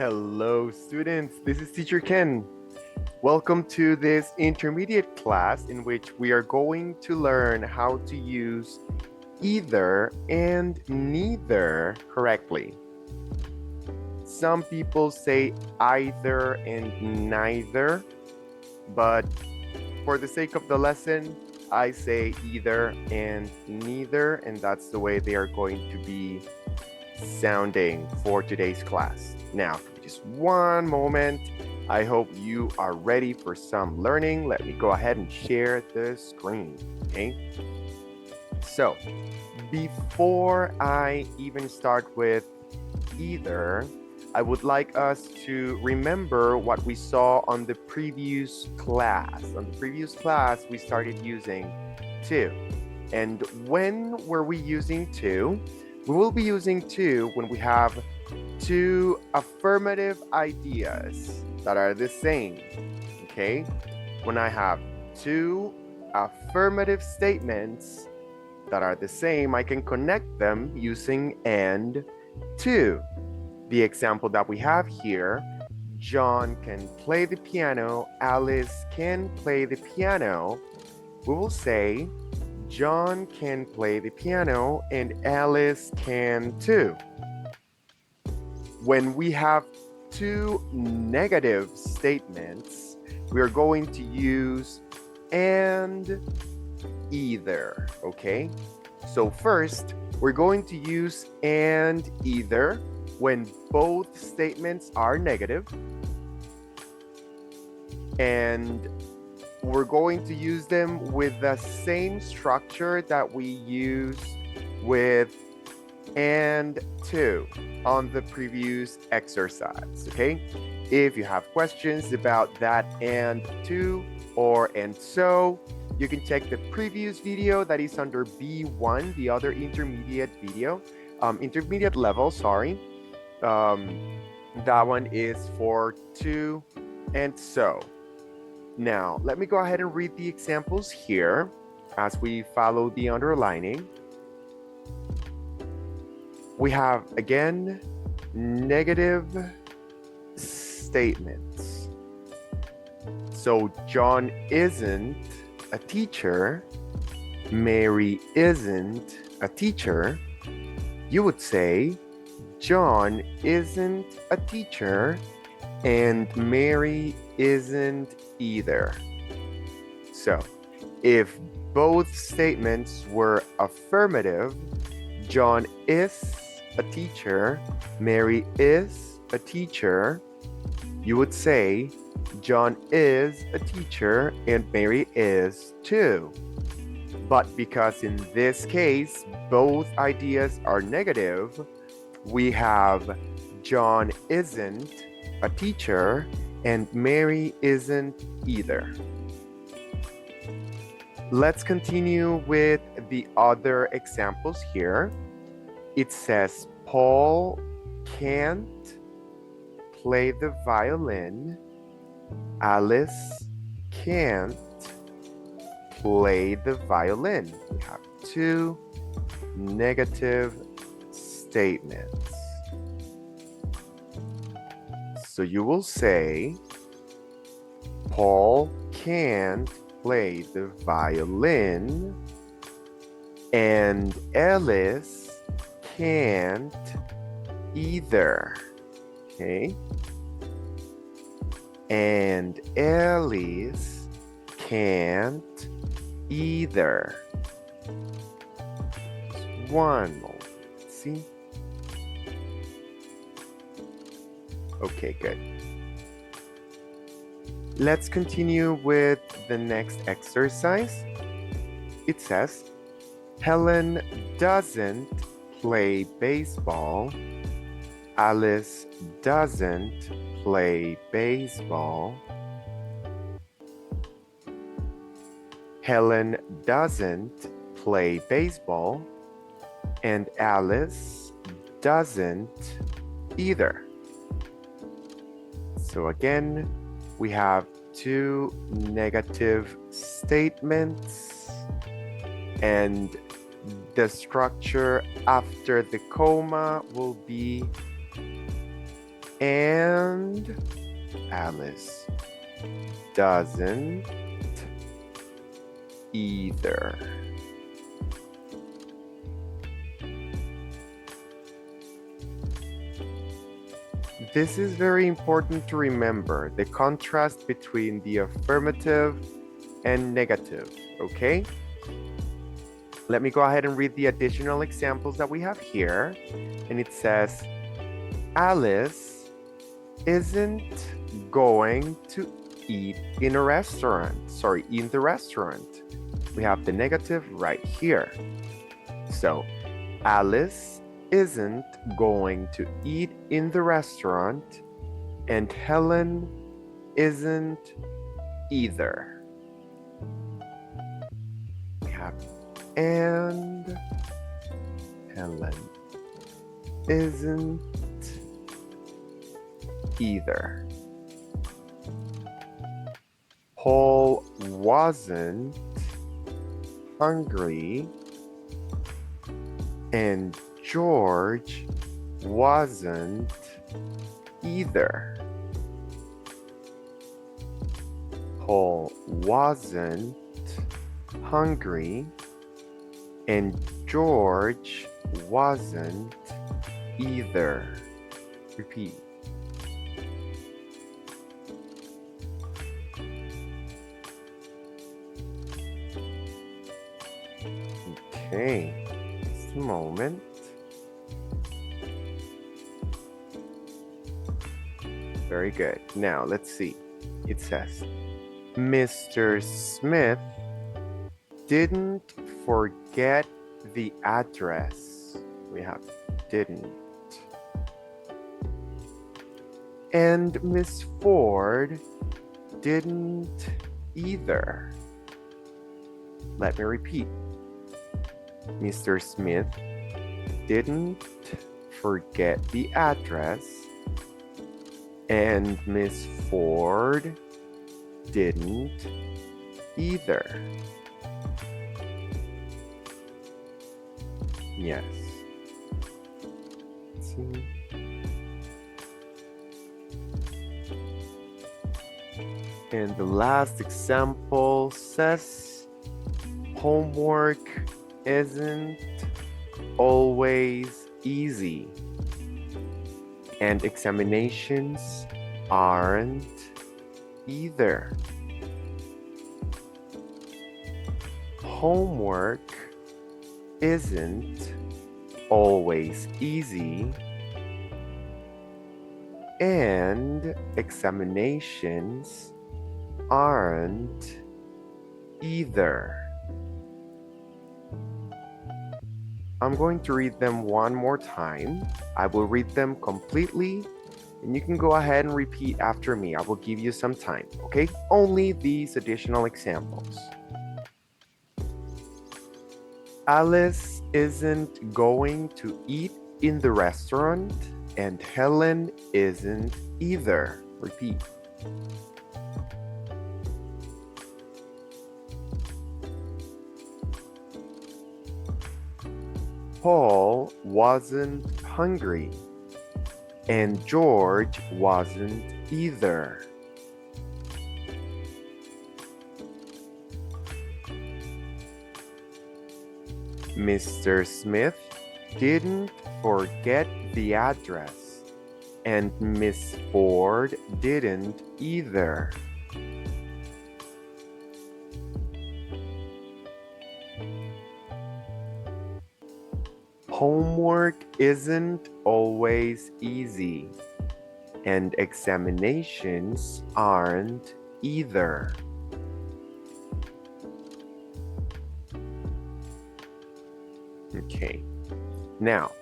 Hello, students. This is Teacher Ken. Welcome to this intermediate class in which we are going to learn how to use either and neither correctly. Some people say either and neither, but for the sake of the lesson, I say either and neither, and that's the way they are going to be sounding for today's class. Now, just one moment. I hope you are ready for some learning. Let me go ahead and share the screen, okay? So, before I even start with either, I would like us to remember what we saw on the previous class. On the previous class, we started using to. And when were we using to? We will be using to when we have two affirmative ideas that are the same, okay? When I have two affirmative statements that are the same, I can connect them using and to. The example that we have here, John can play the piano, Alice can play the piano. We will say, John can play the piano and Alice can too. When we have two negative statements, we are going to use and either, okay? So first, we're going to use and either when both statements are negative, and we're going to use them with the same structure that we use with and to on the previous exercise, okay? If you have questions about that and to or and so, you can check the previous video that is under B1, the other intermediate video, intermediate level, sorry. That one is for to and so. Now, let me go ahead and read the examples here as we follow the underlining. We have, again, negative statements. So John isn't a teacher, Mary isn't a teacher. You would say, John isn't a teacher and Mary isn't either. So, if both statements were affirmative, John is a teacher, Mary is a teacher, you would say, John is a teacher and Mary is too. But because in this case, both ideas are negative, we have John isn't a teacher and Mary isn't either. Let's continue with the other examples here. It says Paul can't play the violin. Alice can't play the violin. We have two negative statements. So you will say, Paul can't play the violin and Alice can't either, okay? And Alice can't either. Just one moment, see? Okay, good. Let's continue with the next exercise. It says, Helen doesn't play baseball. Alice doesn't play baseball. Helen doesn't play baseball and Alice doesn't either. So again, we have two negative statements and the structure after the comma will be and Alice doesn't either. This is very important to remember, the contrast between the affirmative and negative, okay? Let me go ahead and read the additional examples that we have here. And it says, Alice isn't going to eat in a restaurant. Sorry, in the restaurant. We have the negative right here. So, Alice isn't going to eat in the restaurant, and Helen isn't either. We have and Helen isn't either. Paul wasn't hungry, and George wasn't either. Paul wasn't hungry, and George wasn't either. Repeat. Okay, just a moment. Very good. Now let's see. It says, Mr. Smith didn't forget the address. We have didn't. And Miss Ford didn't either. Let me repeat. Mr. Smith didn't forget the address, and Miss Ford didn't either. Yes. Let's see. And the last example says, homework isn't always easy, and examinations aren't either. Homework isn't always easy, and examinations aren't either. I'm going to read them one more time. I will read them completely, and you can go ahead and repeat after me. I will give you some time, okay? Only these additional examples. Alice isn't going to eat in the restaurant, and Helen isn't either. Repeat. Paul wasn't hungry, and George wasn't either. Mr. Smith didn't forget the address, and Miss Ford didn't either. Homework isn't always easy, and examinations aren't either. Okay, now,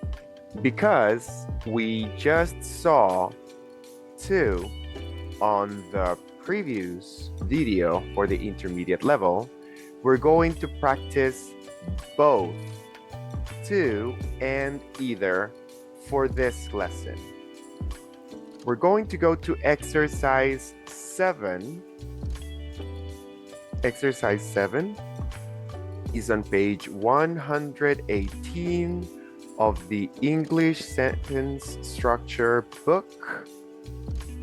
because we just saw two on the previous video for the intermediate level, we're going to practice both to and either for this lesson. We're going to go to exercise 7. Exercise 7 is on page 118 of the English Sentence Structure book,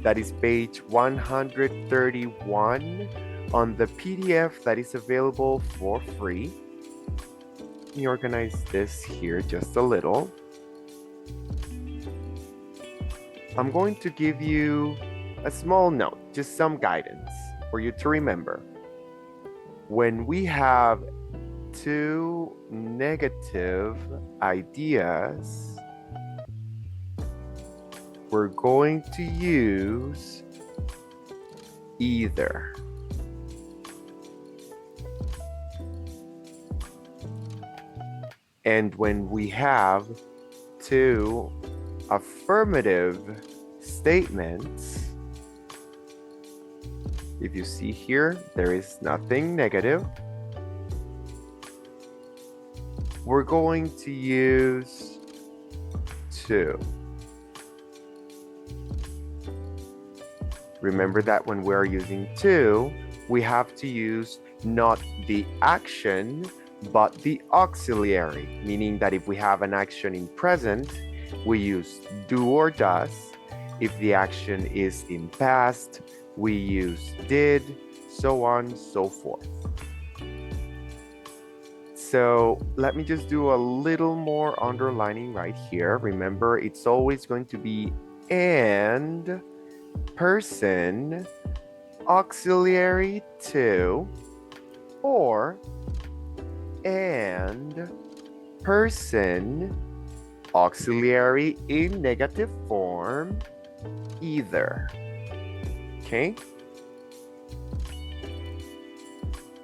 That is page 131 on the PDF that is available for free. Let me organize this here just a little. I'm going to give you a small note, just some guidance for you to remember. When we have two negative ideas, we're going to use either. And when we have two affirmative statements, if you see here, there is nothing negative. We're going to use to. Remember that when we're using to, we have to use not the action, but the auxiliary, meaning that if we have an action in present, we use do or does. If the action is in past, we use did, so on, so forth. So let me just do a little more underlining right here. Remember, it's always going to be and person auxiliary to, or and person auxiliary in negative form either. Okay?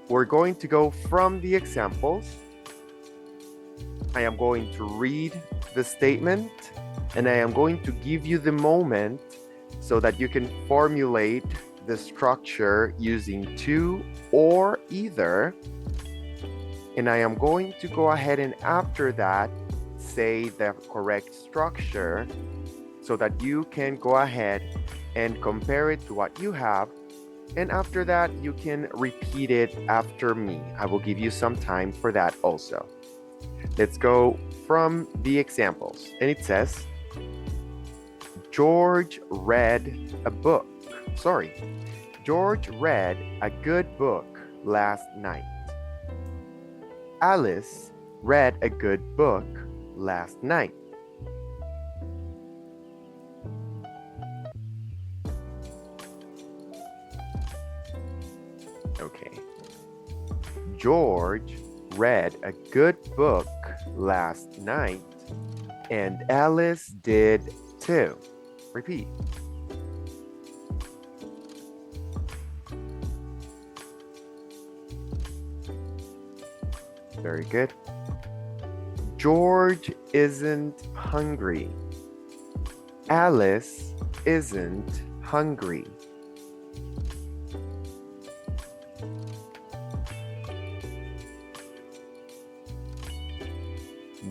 We're going to go from the examples. I am going to read the statement and I am going to give you the moment so that you can formulate the structure using to or either. And I am going to go ahead and after that say the correct structure so that you can go ahead and compare it to what you have. And after that, you can repeat it after me. I will give you some time for that also. Let's go from the examples. And it says, George read a book. George read a good book last night. Alice read a good book last night. Okay. George read a good book last night, and Alice did too. Repeat. Very good. George isn't hungry. Alice isn't hungry.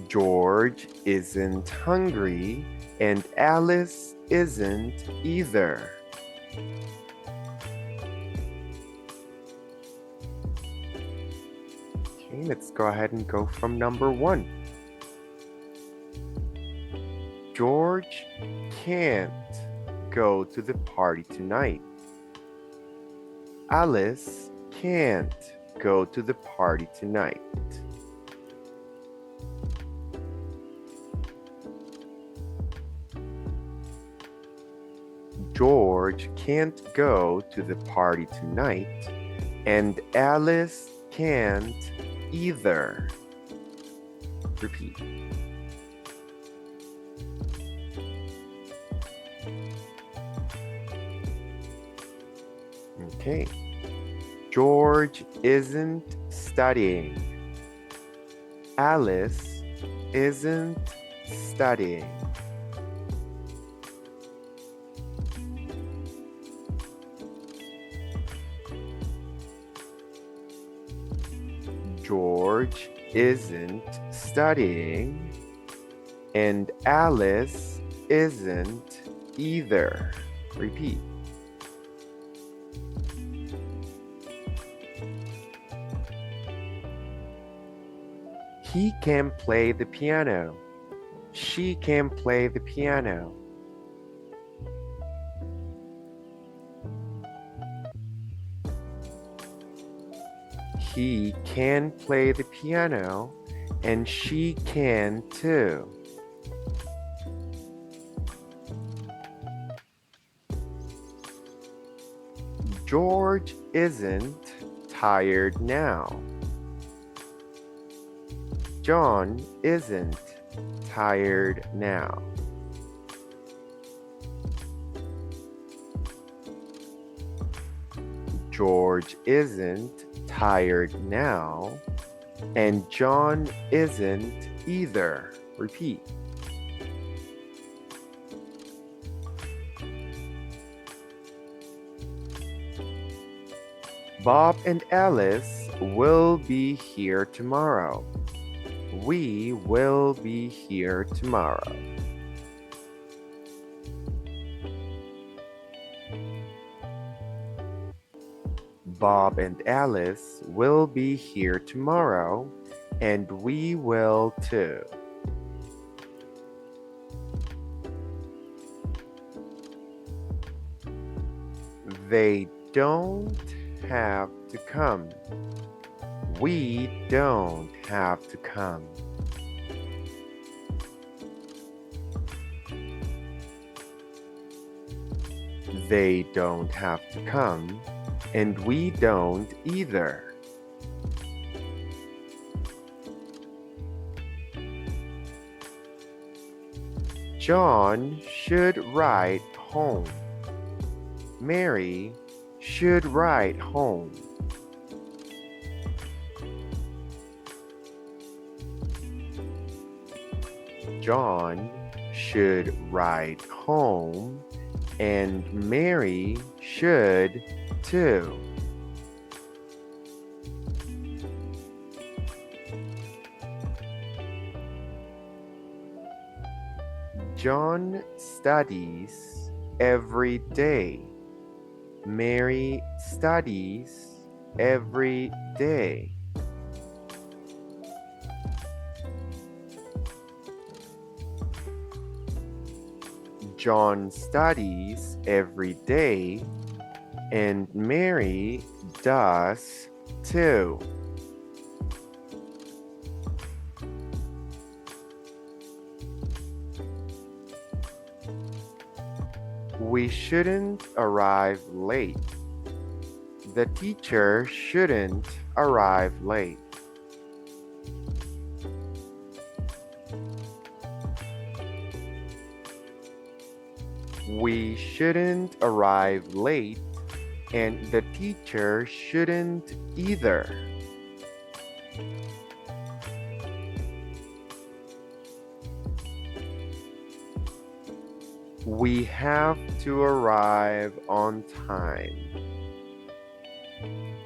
George isn't hungry and Alice isn't either. Okay, let's go ahead and go from number 1. George can't go to the party tonight. Alice can't go to the party tonight. George can't go to the party tonight, and Alice can't either. Repeat. Okay. George isn't studying. Alice isn't studying. George isn't studying, and Alice isn't either. Repeat. He can play the piano. She can play the piano. He can play the piano and she can too. George isn't tired now. John isn't tired now. George isn't tired now, and John isn't either. Repeat. Bob and Alice will be here tomorrow. We will be here tomorrow. Bob and Alice will be here tomorrow, and we will too. They don't have to come. We don't have to come. They don't have to come, and we don't either. John should write home. Mary should write home. John should write home, and Mary should too. John studies every day. Mary studies every day. John studies every day, and Mary does too. We shouldn't arrive late. The teacher shouldn't arrive late. We shouldn't arrive late, and the teacher shouldn't either. We have to arrive on time.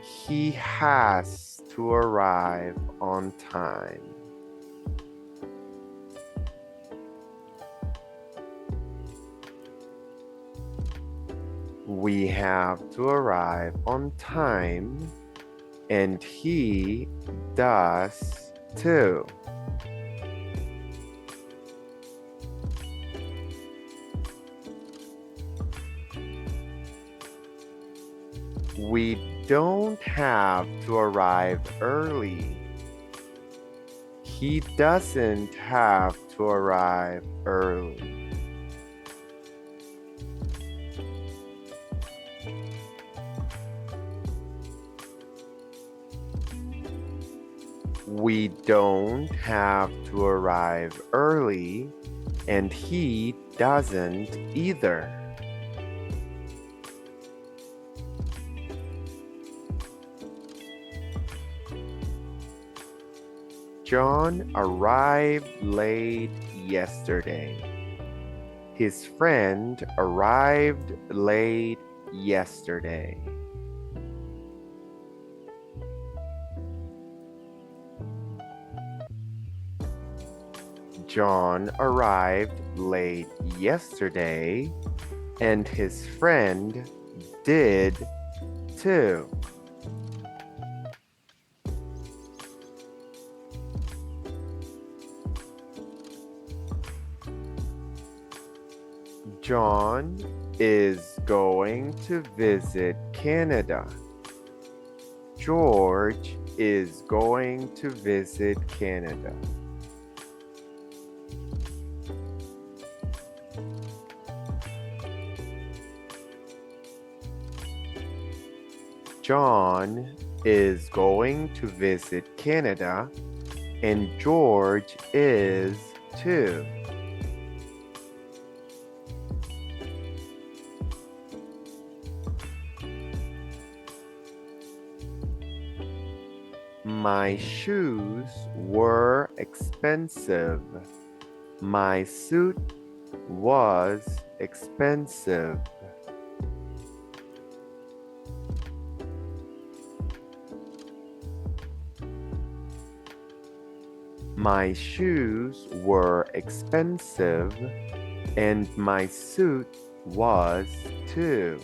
He has to arrive on time. We have to arrive on time, and he does too. We don't have to arrive early. He doesn't have to arrive early. We don't have to arrive early, and he doesn't either. John arrived late yesterday. His friend arrived late yesterday. John arrived late yesterday, and his friend did too. John is going to visit Canada. George is going to visit Canada. John is going to visit Canada, and George is too. My shoes were expensive. My suit was expensive. My shoes were expensive, and my suit was too.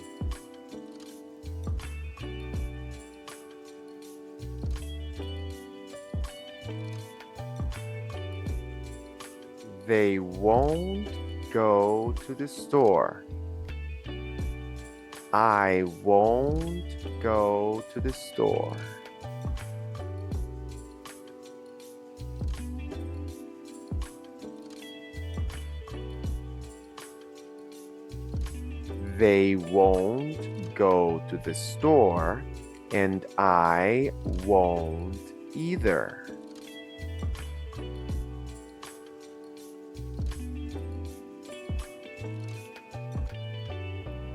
They won't go to the store. I won't go to the store. They won't go to the store, and I won't either.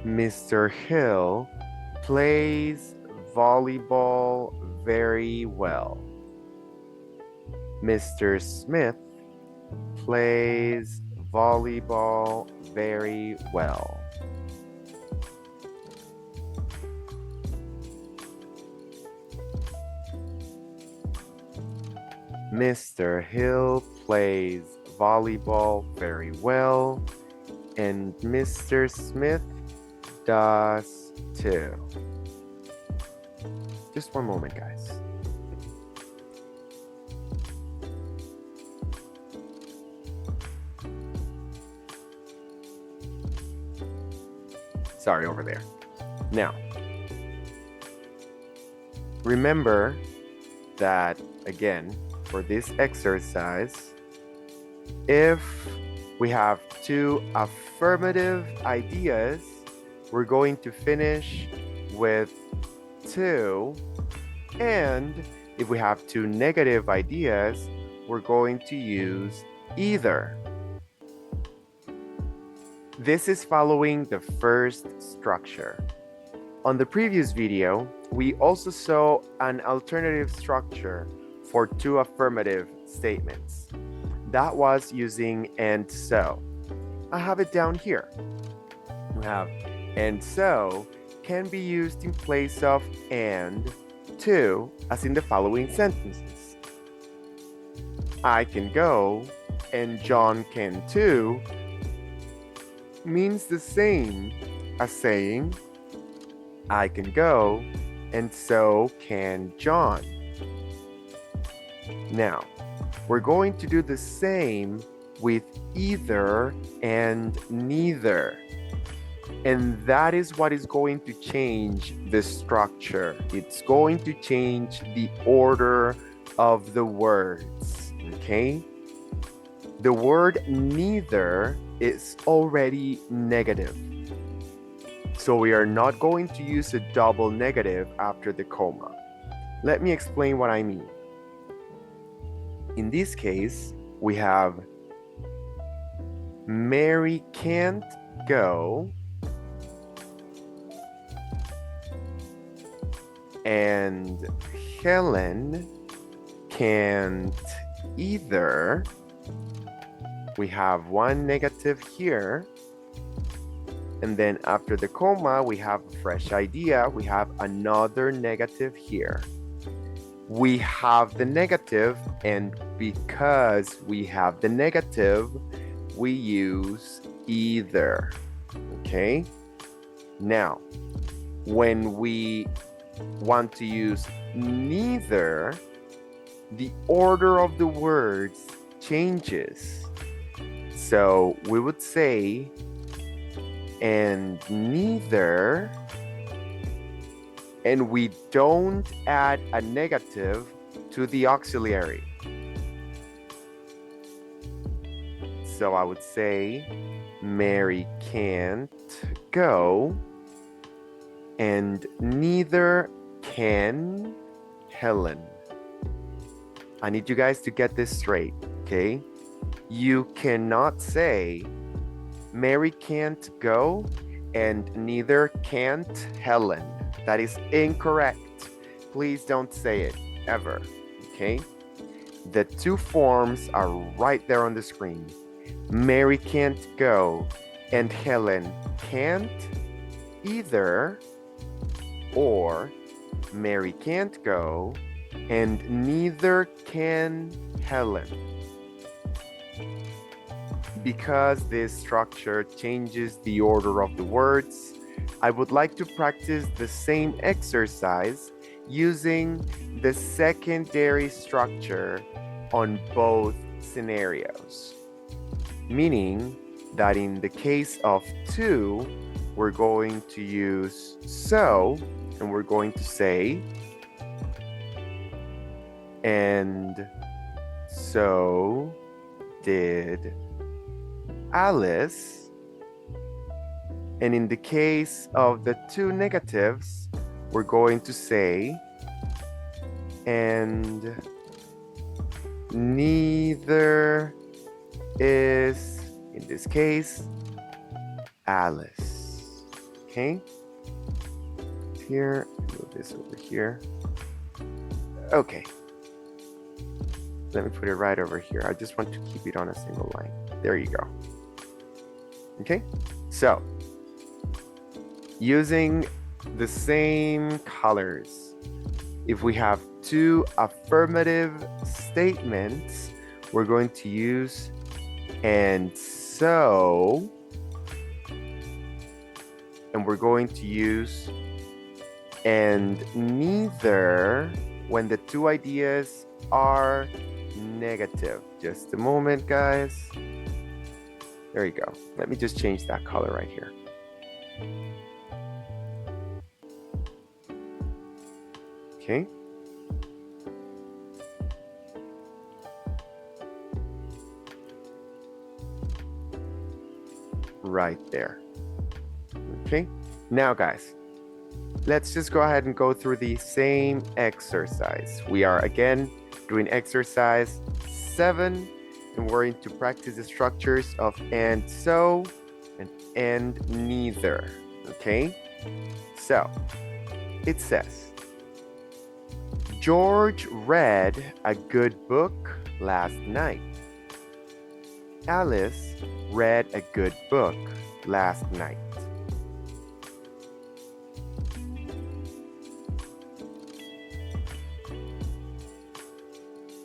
Mr. Hill plays volleyball very well. Mr. Smith plays volleyball very well. Mr. Hill plays volleyball very well, and Mr. Smith does too. Just one moment, guys. Sorry, over there. Now, remember that, again, for this exercise, if we have two affirmative ideas, we're going to finish with two, and if we have two negative ideas, we're going to use either. This is following the first structure. On the previous video, we also saw an alternative structure for two affirmative statements. That was using and so. I have it down here. We have and so can be used in place of and to, as in the following sentences. I can go and John can too means the same as saying I can go and so can John. Now, we're going to do the same with either and neither. And that is what is going to change the structure. It's going to change the order of the words, okay? The word neither is already negative. So we are not going to use a double negative after the comma. Let me explain what I mean. In this case, we have Mary can't go and Helen can't either. We have one negative here, and then after the comma we have a fresh idea. We have another negative here. We have the negative, and because we have the negative, we use either. Okay? Now, when we want to use neither, the order of the words changes. So we would say, and neither and we don't add a negative to the auxiliary. So I would say Mary can't go, and neither can Helen. I need you guys to get this straight, okay? You cannot say Mary can't go and neither can't Helen. That is incorrect. Please don't say it ever, okay? The two forms are right there on the screen. Mary can't go and Helen can't either, or Mary can't go and neither can Helen. Because this structure changes the order of the words, I would like to practice the same exercise using the secondary structure on both scenarios. Meaning that in the case of to, we're going to use so, and we're going to say, and so did Alice. And in the case of the two negatives, we're going to say, and neither is, in this case, Alice. Okay? Here, move this over here. Okay. Let me put it right over here. I just want to keep it on a single line. There you go. Okay? So, using the same colors, if we have two affirmative statements, we're going to use and so, and we're going to use and neither when the two ideas are negative. Just a moment, guys. There you go. Let me just change that color right here. Okay. Right there. Okay. Now, guys, let's just go ahead and go through the same exercise. We are again doing exercise 7, and we're going to practice the structures of and so and neither. Okay. So it says, George read a good book last night. Alice read a good book last night.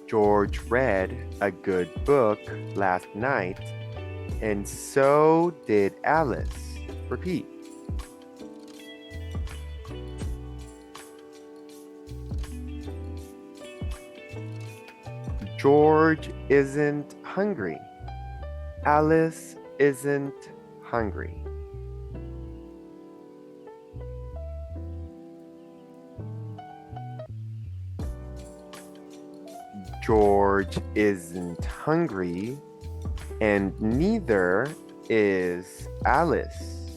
George read a good book last night, and so did Alice. Repeat. George isn't hungry. Alice isn't hungry. George isn't hungry, and neither is Alice.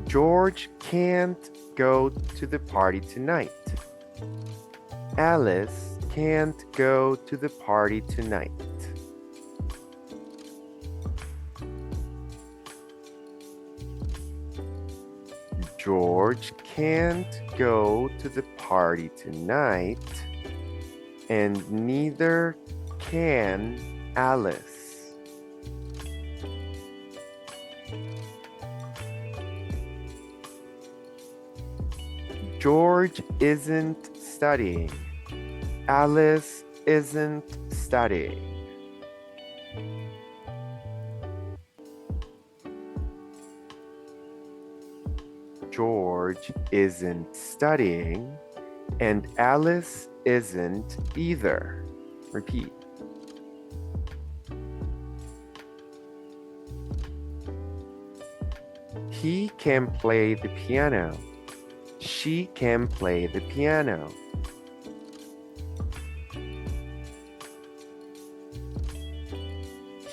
George can't go to the party tonight. Alice can't go to the party tonight. George can't go to the party tonight, and neither can Alice. George isn't studying. Alice isn't studying. George isn't studying, and Alice isn't either. Repeat. He can play the piano. She can play the piano.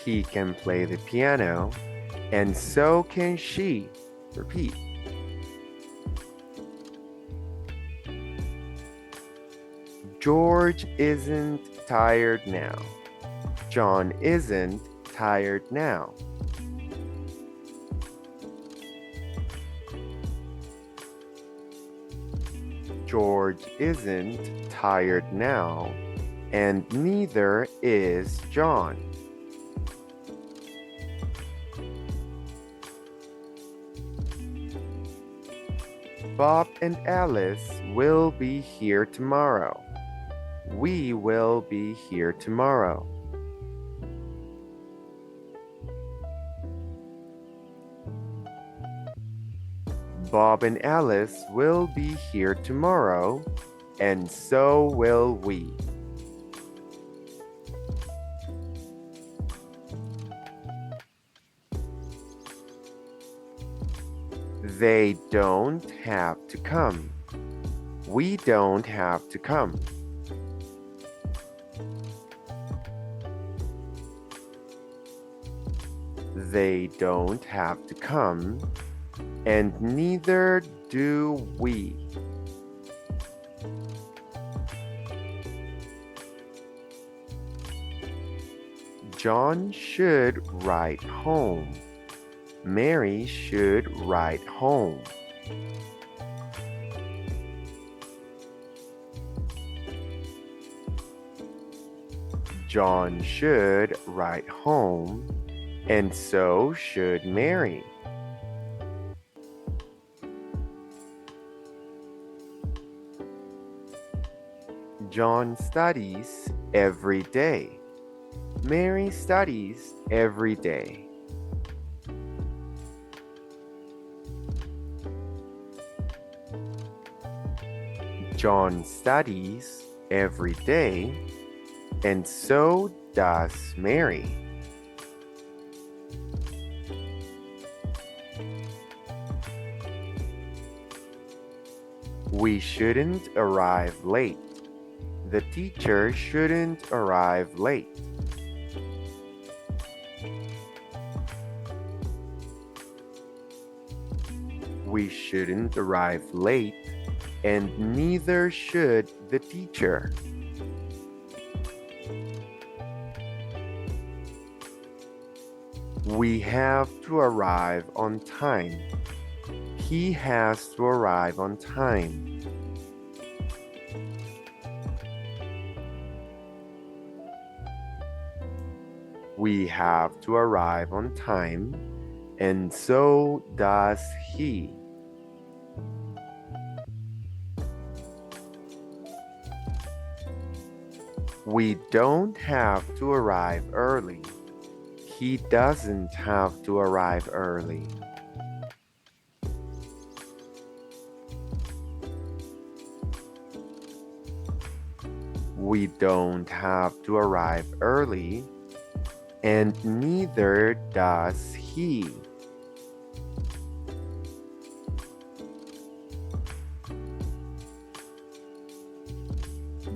He can play the piano, and so can she. Repeat. George isn't tired now. John isn't tired now. George isn't tired now, and neither is John. Bob and Alice will be here tomorrow. We will be here tomorrow. Bob and Alice will be here tomorrow, and so will we. They don't have to come. We don't have to come. They don't have to come, and neither do we. John should write home. Mary should write home. John should write home, and so should Mary. John studies every day. Mary studies every day. John studies every day, and so does Mary. We shouldn't arrive late. The teacher shouldn't arrive late. We shouldn't arrive late, and neither should the teacher. We have to arrive on time. He has to arrive on time. We have to arrive on time, and so does he. We don't have to arrive early. He doesn't have to arrive early. We don't have to arrive early, and neither does he.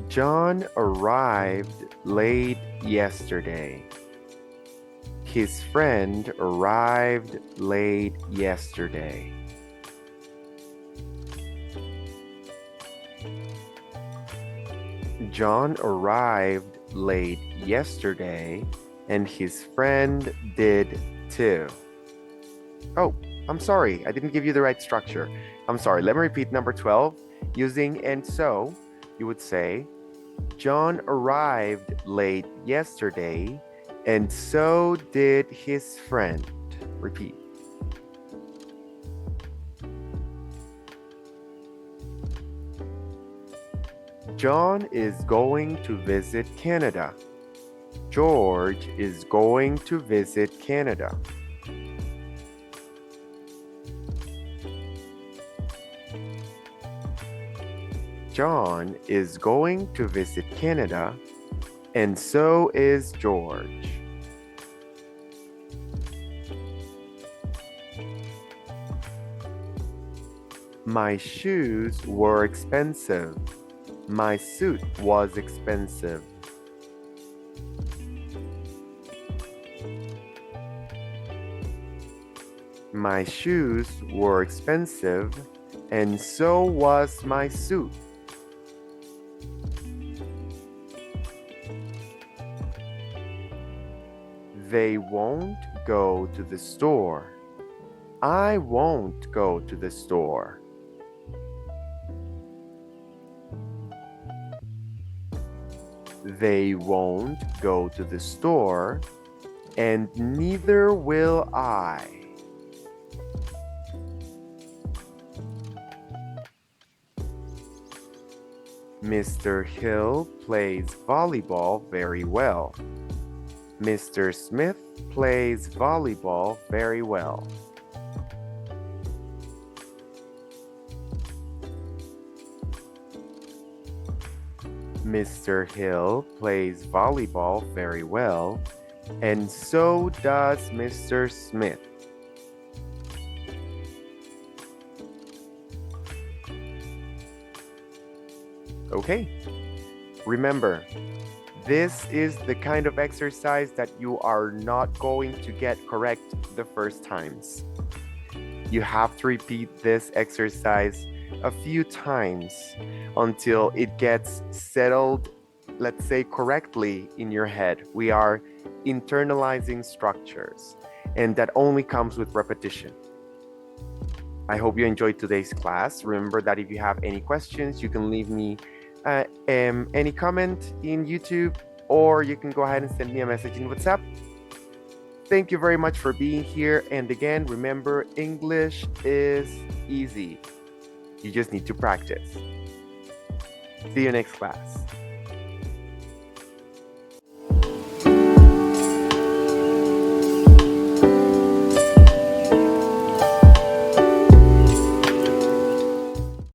John arrived late yesterday. His friend arrived late yesterday. John arrived late yesterday, and his friend did too. Oh, I'm sorry, I didn't give you the right structure. I'm sorry, let me repeat number 12. Using and so, you would say, John arrived late yesterday, and so did his friend. Repeat. John is going to visit Canada. George is going to visit Canada. John is going to visit Canada, and so is George. My shoes were expensive. My suit was expensive. My shoes were expensive, and so was my suit. They won't go to the store. I won't go to the store. They won't go to the store, and neither will I. Mr. Hill plays volleyball very well. Mr. Smith plays volleyball very well. Mr. Hill plays volleyball very well, and so does Mr. Smith. Okay, remember, this is the kind of exercise that you are not going to get correct the first times. You have to repeat this exercise a few times until it gets settled, let's say, correctly in your head. We are internalizing structures, and that only comes with repetition. I hope you enjoyed today's class. Remember that if you have any questions, you can leave me any comment in YouTube, or you can go ahead and send me a message in WhatsApp. Thank you very much for being here. And again, remember, English is easy. You just need to practice. See you next class.